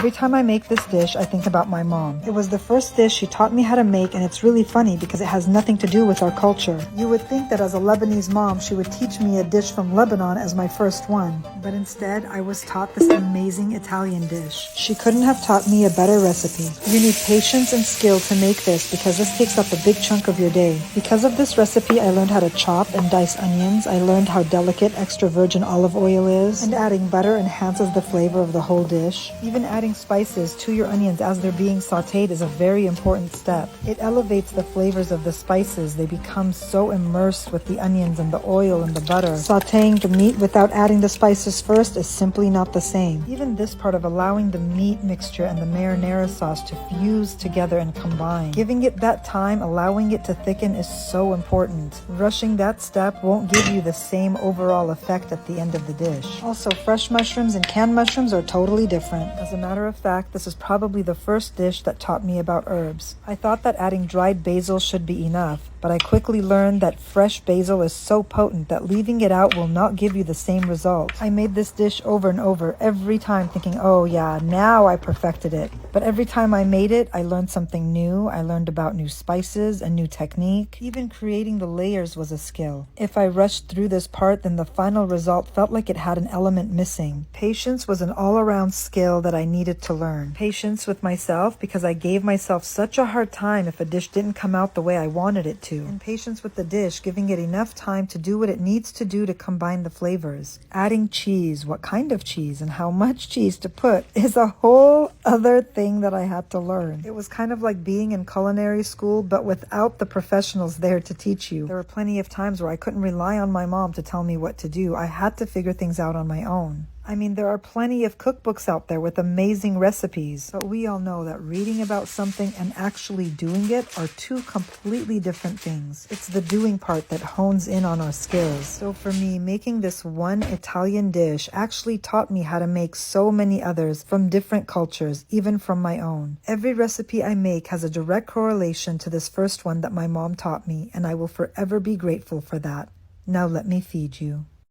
Every time I make this dish, I think about my mom. It was the first dish she taught me how to make, and it's really funny because it has nothing to do with our culture. You would think that as a Lebanese mom, she would teach me a dish from Lebanon as my first one. But instead, I was taught this amazing Italian dish. She couldn't have taught me a better recipe. You need patience and skill to make this because this takes up a big chunk of your day. Because of this recipe, I learned how to chop and dice onions. I learned how delicate extra virgin olive oil is, and adding butter enhances the flavor of the whole dish. Even adding spices to your onions as they're being sauteed is a very important step. It elevates the flavors of the spices. They become so immersed with the onions and the oil and the butter. Sauteing the meat without adding the spices first is simply not the same. Even this part of allowing the meat mixture and the marinara sauce to fuse together and combine, giving it that time, allowing it to thicken is so important. Rushing that step won't give you the same overall effect at the end of the dish. Also, fresh mushrooms and canned mushrooms are totally different. As a matter of fact, this is probably the first dish that taught me about herbs. I thought that adding dried basil should be enough, but I quickly learned that fresh basil is so potent that leaving it out will not give you the same result. I made this dish over and over every time thinking, oh yeah, now I perfected it. But every time I made it, I learned something new. I learned about new spices, a new technique. Even creating the layers was a skill. If I rushed through this part, then the final result felt like it had an element missing. Patience was an all-around skill that I needed to learn. Patience with myself because I gave myself such a hard time if a dish didn't come out the way I wanted it to. And patience with the dish, giving it enough time to do what it needs to do to combine the flavors. Adding cheese, what kind of cheese and how much cheese to put is a whole other thing that I had to learn. It was kind of like being in culinary school, but without the professionals there to teach you. There were plenty of times where I couldn't rely on my mom to tell me what to do. I had to figure things out on my own. I mean, there are plenty of cookbooks out there with amazing recipes, but we all know that reading about something and actually doing it are two completely different things. It's the doing part that hones in on our skills. So for me, making this one Italian dish actually taught me how to make so many others from different cultures, even from my own. Every recipe I make has a direct correlation to this first one that my mom taught me, and I will forever be grateful for that. Now let me feed you.